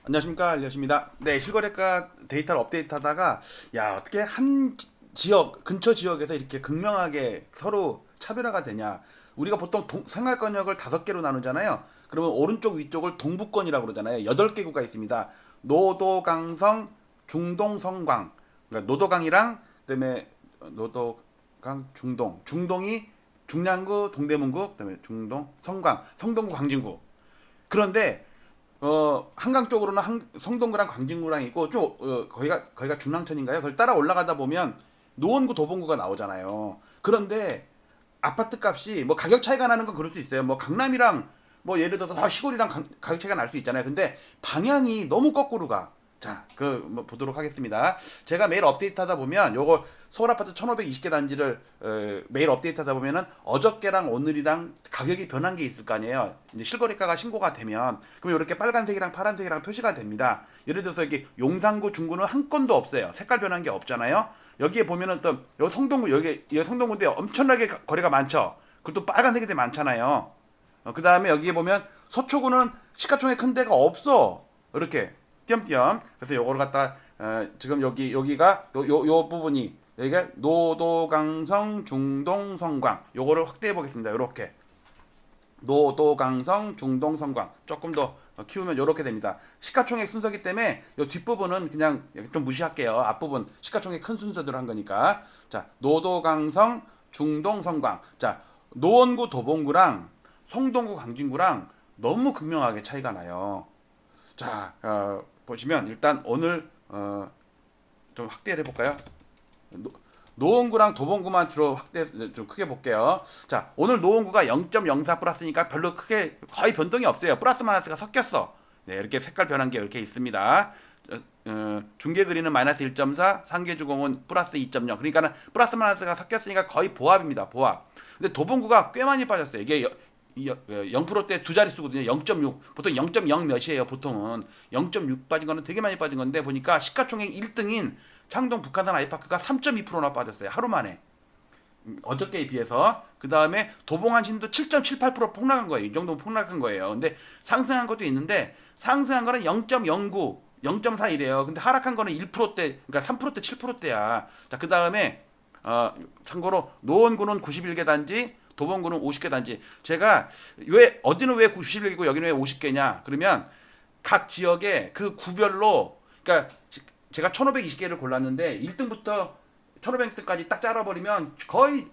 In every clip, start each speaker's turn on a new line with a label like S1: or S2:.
S1: 안녕하십니까, 알려십니다. 네, 실거래가 데이터를 업데이트하다가 야, 어떻게 한 지역 근처 지역에서 이렇게 극명하게 서로 차별화가 되냐. 우리가 보통 생활권역을 5개로 나누잖아요. 그러면 오른쪽 위쪽을 동부권이라고 그러잖아요. 8개 구가 있습니다. 노도강성, 중동, 성광. 그러니까 노도강이랑 그다음에 노도강, 중동이 중량구, 동대문구, 그다음에 중동, 성광, 성동구, 광진구. 그런데 한강 쪽으로는 성동구랑 광진구랑 있고 좀 거기가 중랑천인가요? 그걸 따라 올라가다 보면 노원구, 도봉구가 나오잖아요. 그런데 아파트 값이 뭐 가격 차이가 나는 건 그럴 수 있어요. 뭐 강남이랑 뭐 예를 들어서 시골이랑 가격 차이가 날 수 있잖아요. 근데 방향이 너무 거꾸로 가. 자, 뭐 보도록 하겠습니다. 제가 매일 업데이트하다 보면 요거 서울 아파트 1520개 단지를 매일 업데이트하다 보면은 어저께랑 오늘이랑 가격이 변한 게 있을 거 아니에요. 이제 실거래가가 신고가 되면 그럼 이렇게 빨간색이랑 파란색이랑 표시가 됩니다. 예를 들어서 여기 용산구, 중구는 한 건도 없어요. 색깔 변한 게 없잖아요. 여기에 보면은 또 여기 성동구 여기 성동구인데 엄청나게 거래가 많죠. 그리고 또 빨간색이 되게 많잖아요. 그 다음에 여기에 보면 서초구는 시가총액 큰 데가 없어. 이렇게 띄엄띄엄. 그래서 요거를 갖다 지금 여기가 요 부분이 여기가 노도강성, 중동, 성광. 요거를 확대해 보겠습니다. 요렇게 노도강성, 중동, 성광. 조금 더 키우면 요렇게 됩니다. 시가총액 순서기 때문에 요 뒷부분은 그냥 좀 무시할게요. 앞부분 시가총액 큰 순서대로 한 거니까. 자, 노도강성, 중동, 성광. 자, 노원구, 도봉구랑 성동구, 광진구랑 너무 극명하게 차이가 나요. 자, 보시면 일단 오늘 좀 확대를 해볼까요? 노원구랑 도봉구만 주로 확대 좀 크게 볼게요. 자, 오늘 노원구가 0.04 플러스니까 별로 크게 거의 변동이 없어요. 플러스 마이너스가 섞였어. 네, 이렇게 색깔 변한 게 이렇게 있습니다. 중계 그리는 마이너스 1.4, 상계주공은 플러스 2.0. 그러니까는 플러스 마이너스가 섞였으니까 거의 보합입니다. 보합. 근데 도봉구가 꽤 많이 빠졌어요. 이게 0%대 두 자릿수거든요. 0.6. 보통 0.0 몇이에요. 보통은 0.6 빠진 거는 되게 많이 빠진 건데 보니까 시가총액 1등인 창동 북한산 아이파크가 3.2%나 빠졌어요. 하루 만에. 어저께에 비해서. 그 다음에 도봉안신도 7.78% 폭락한 거예요. 이 정도면 폭락한 거예요. 근데 상승한 것도 있는데 상승한 거는 0.09, 0.41이에요. 근데 하락한 거는 1%대, 그러니까 3%대, 7%대야. 자, 그 다음에 참고로 노원구는 91개 단지, 도봉구는 50개 단지. 제가 어디는 왜 91개고 여기는 왜 50개냐? 그러면 각 지역의 그 구별로, 그러니까 제가 1520개를 골랐는데 1등부터 1500등까지 딱 잘라버리면 거의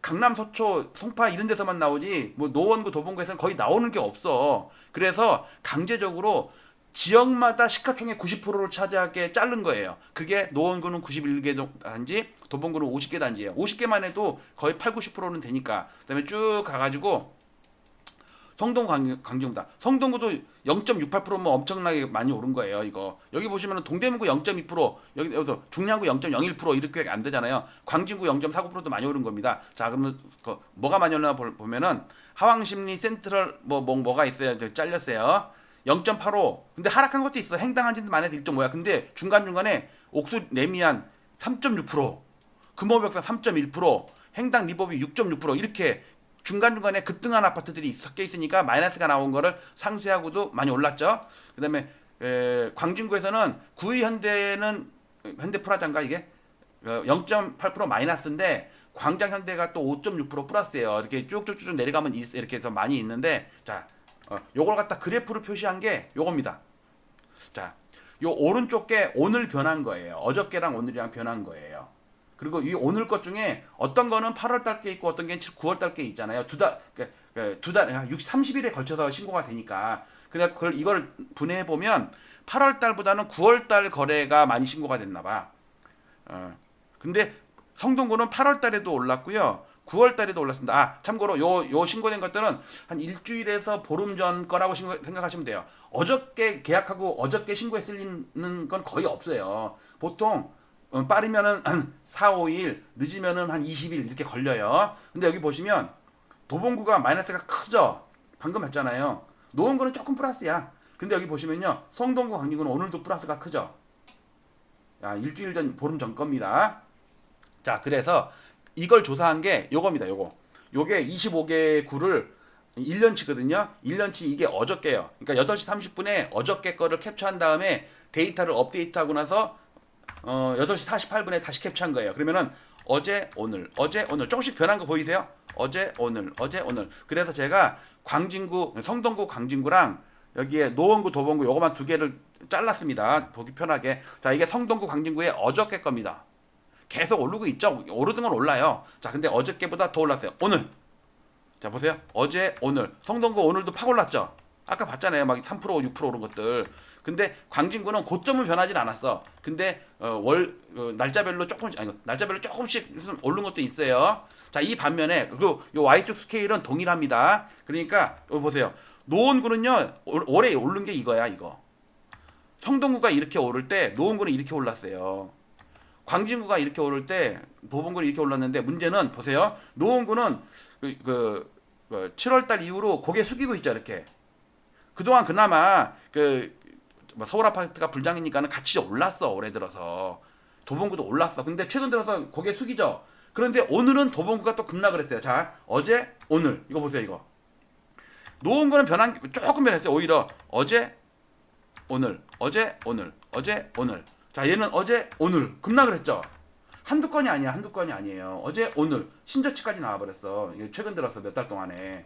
S1: 강남, 서초, 송파 이런 데서만 나오지 뭐 노원구, 도봉구에서는 거의 나오는 게 없어. 그래서 강제적으로 지역마다 시가총액 90%를 차지하게 자른 거예요. 그게 노원구는 91개 단지, 도봉구는 50개 단지예요. 50개만 해도 거의 8, 90%는 되니까. 그다음에 쭉 가가지고 성동구, 광진구다. 성동구도 0.68%면 엄청나게 많이 오른 거예요. 이거 여기 보시면 동대문구 0.2%, 여기서 중량구 0.01% 이렇게 안 되잖아요. 광진구 0.49%도 많이 오른 겁니다. 자, 그러면 뭐가 많이 오르나 보면은 하왕심리, 센트럴 뭐가 있어요. 잘렸어요. 0.85. 근데 하락한 것도 있어. 행당한 지도 많이 해서 1.5야. 근데 중간중간에 옥수 레미안 3.6%, 금호벽사 3.1%, 행당 리버비 6.6% 이렇게 중간중간에 급등한 아파트들이 섞여 있으니까 마이너스가 나온 거를 상쇄하고도 많이 올랐죠. 그 다음에 광진구에서는 구의 현대는 현대프라자인가 이게 0.8% 마이너스인데 광장 현대가 또 5.6% 플러스예요. 이렇게 쭉쭉쭉 내려가면 이렇게 해서 많이 있는데 자, 요걸 갖다 그래프로 표시한 게 요겁니다. 자, 요 오른쪽 게 오늘 변한 거예요. 어저께랑 오늘이랑 변한 거예요. 그리고 이 오늘 것 중에 어떤 거는 8월 달 게 있고 어떤 게 9월 달 게 있잖아요. 두 달, 30일에 걸쳐서 신고가 되니까. 그래, 이걸 분해해 보면 8월 달보다는 9월 달 거래가 많이 신고가 됐나 봐. 근데 성동구는 8월 달에도 올랐고요. 9월 달에도 올랐습니다. 참고로 요 신고된 것들은 한 일주일에서 보름 전 거라고 생각하시면 돼요. 어저께 계약하고 어저께 신고했는 건 거의 없어요. 보통 빠르면은 한 4, 5일, 늦으면은 한 20일 이렇게 걸려요. 근데 여기 보시면 도봉구가 마이너스가 크죠? 방금 했잖아요. 노원구는 조금 플러스야. 근데 여기 보시면요. 성동구, 광진구는 오늘도 플러스가 크죠? 일주일 전, 보름 전 겁니다. 자, 그래서 이걸 조사한 게 요겁니다. 요게 25개 구를 1년치거든요. 1년치 이게 어저께요. 그러니까 8시 30분에 어저께 거를 캡처한 다음에 데이터를 업데이트하고 나서 8시 48분에 다시 캡처한 거예요. 그러면은 어제 오늘 조금씩 변한 거 보이세요? 어제 오늘 그래서 제가 광진구 성동구 광진구랑 여기에 노원구 도봉구 요거만 두 개를 잘랐습니다. 보기 편하게. 자, 이게 성동구 광진구의 어저께 겁니다. 계속 오르고 있죠. 오르던 건 올라요. 자, 근데 어저께보다 더 올랐어요. 오늘. 자, 보세요. 어제 오늘 성동구 오늘도 팍 올랐죠. 아까 봤잖아요. 막 3% 6% 오른 것들. 근데 광진구는 고점은 변하진 않았어. 근데 날짜별로 조금씩 오른 것도 있어요. 자, 이 반면에 그 Y축 스케일은 동일합니다. 그러니까 보세요. 노원구는요 올해 오른 게 이거야. 이거 성동구가 이렇게 오를 때 노원구는 이렇게 올랐어요. 광진구가 이렇게 오를 때 도봉구는 이렇게 올랐는데, 문제는 보세요. 노원구는 7월달 이후로 고개 숙이고 있죠. 이렇게 그동안 그나마 서울 아파트가 불장이니까는 같이 올랐어. 올해 들어서 도봉구도 올랐어. 근데 최근 들어서 고개 숙이죠. 그런데 오늘은 도봉구가 또 급락을 했어요. 자, 어제 오늘 이거 보세요. 이거 노원구는 조금 변했어요. 오히려 어제 오늘. 자, 얘는 어제 오늘 급락을 했죠. 한두 건이 아니에요. 어제 오늘 신저치까지 나와버렸어. 최근 들어서 몇 달 동안에.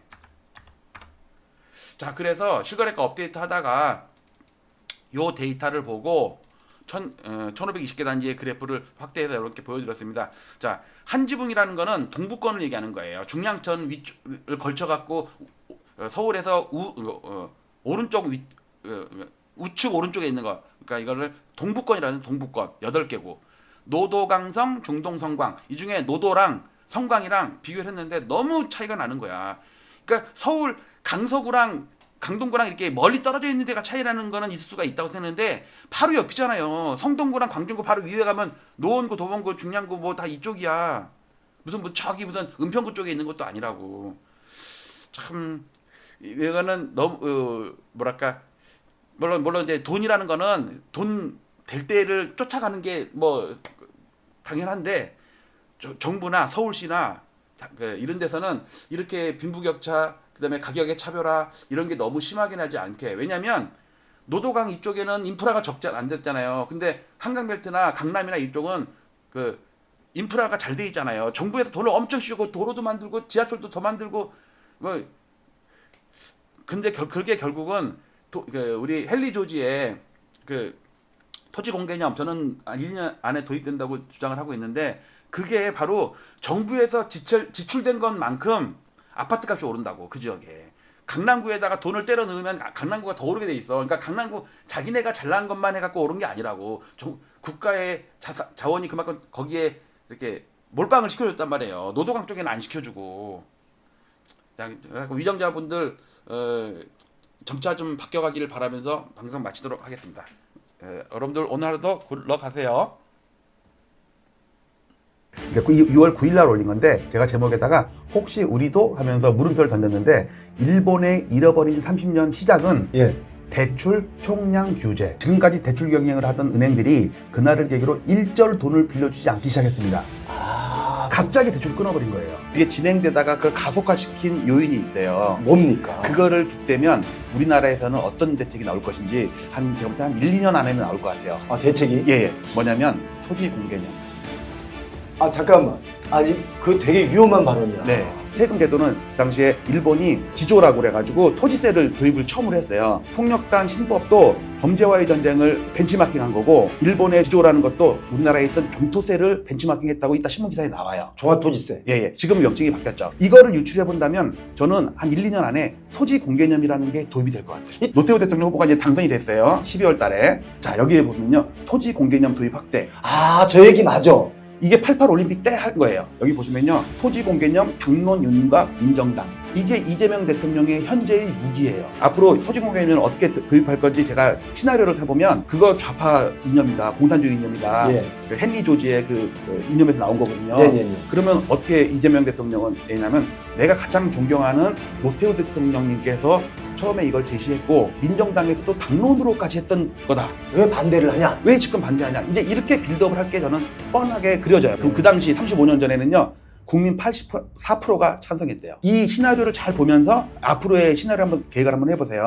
S1: 자, 그래서 실거래가 업데이트 하다가 요 데이터를 보고 1520개 단지의 그래프를 확대해서 이렇게 보여드렸습니다. 자, 한지붕이라는 거는 동부권을 얘기하는 거예요. 중량천 위를 걸쳐갖고 서울에서 오른쪽 우측 오른쪽에 있는 거. 그러니까 이거를 동부권이라는 동부권 8개고, 노도강성, 중동성광, 이 중에 노도랑 성광이랑 비교를 했는데 너무 차이가 나는 거야. 그러니까 서울 강서구랑 강동구랑 이렇게 멀리 떨어져 있는 데가 차이 나는 거는 있을 수가 있다고 생각했는데 바로 옆이잖아요. 성동구랑 광진구 바로 위에 가면 노원구, 도봉구, 중량구 뭐 다 이쪽이야. 무슨 은평구 쪽에 있는 것도 아니라고. 참 이거는 너무 물론 이제 돈이라는 거는 돈 될 때를 쫓아가는 게 뭐 당연한데, 정부나 서울시나 이런 데서는 이렇게 빈부격차, 그다음에 가격의 차별화 이런 게 너무 심하게 나지 않게. 왜냐면 노도강 이쪽에는 인프라가 안 됐잖아요. 근데 한강벨트나 강남이나 이쪽은 인프라가 잘 돼 있잖아요. 정부에서 돈을 엄청 씌우고 도로도 만들고 지하철도 더 만들고 근데 그게 결국은 우리 헨리 조지의 토지 공개념, 저는 1년 안에 도입된다고 주장을 하고 있는데, 그게 바로 정부에서 지출된 것만큼 아파트 값이 오른다고. 그 지역에 강남구에다가 돈을 때려 넣으면 강남구가 더 오르게 돼 있어. 그러니까 강남구 자기네가 잘난 것만 해갖고 오른 게 아니라고. 국가의 자원이 그만큼 거기에 이렇게 몰빵을 시켜줬단 말이에요. 노도강 쪽에는 안 시켜주고. 위정자분들 점차 좀 바뀌어가기를 바라면서 방송 마치도록 하겠습니다. 여러분들 오늘 하루도 굴러가세요.
S2: 6월 9일 날 올린 건데, 제가 제목에다가 혹시 우리도 하면서 물음표를 던졌는데, 일본의 잃어버린 30년 시작은 대출 총량 규제. 지금까지 대출 경쟁을 하던 은행들이 그날을 계기로 일절 돈을 빌려주지 않기 시작했습니다. 갑자기 대출 끊어버린 거예요. 이게 진행되다가 그걸 가속화시킨 요인이 있어요.
S3: 뭡니까?
S2: 그거를 빗대면 우리나라에서는 어떤 대책이 나올 것인지 제가 볼 때 한 1, 2년 안에는 나올 것 같아요.
S3: 아, 대책이?
S2: 예. 뭐냐면 토지 공개념.
S3: 아, 잠깐만. 아니, 그거 되게 위험한 발언이야.
S2: 네. 세금 제도는 그 당시에 일본이 지조라고 그래가지고 토지세를 도입을 처음으로 했어요. 폭력단 신법도 범죄와의 전쟁을 벤치마킹한 거고, 일본의 지조라는 것도 우리나라에 있던 종토세를 벤치마킹했다고 이따 신문기사에 나와요.
S3: 종합토지세.
S2: 예. 지금 명칭이 바뀌었죠. 이거를 유출해 본다면 저는 한 1, 2년 안에 토지 공개념이라는 게 도입이 될 것 같아요. 노태우 대통령 후보가 이제 당선이 됐어요. 12월 달에. 자, 여기에 보면요. 토지 공개념 도입 확대.
S3: 아, 저 얘기 맞아.
S2: 이게 88 올림픽 때 할 거예요. 여기 보시면요. 토지 공개념 당론 윤곽 민정당. 이게 이재명 대통령의 현재의 무기예요. 앞으로 토지 공개념을 어떻게 도입할 건지 제가 시나리오를 해보면 그거 좌파 이념이다. 공산주의 이념이다. 그 헨리 조지의 이념에서 나온 거거든요. 그러면 어떻게 이재명 대통령은 왜냐면 내가 가장 존경하는 노태우 대통령님께서 처음에 이걸 제시했고 민정당에서도 당론으로까지 했던 거다.
S3: 왜 반대를 하냐?
S2: 왜 지금 반대하냐? 이제 이렇게 빌드업을 할 게 저는 뻔하게 그려져요. 그럼 그 당시 35년 전에는요. 국민 84%가 찬성했대요. 이 시나리오를 잘 보면서 앞으로의 시나리오 한번 계획을 한번 해보세요.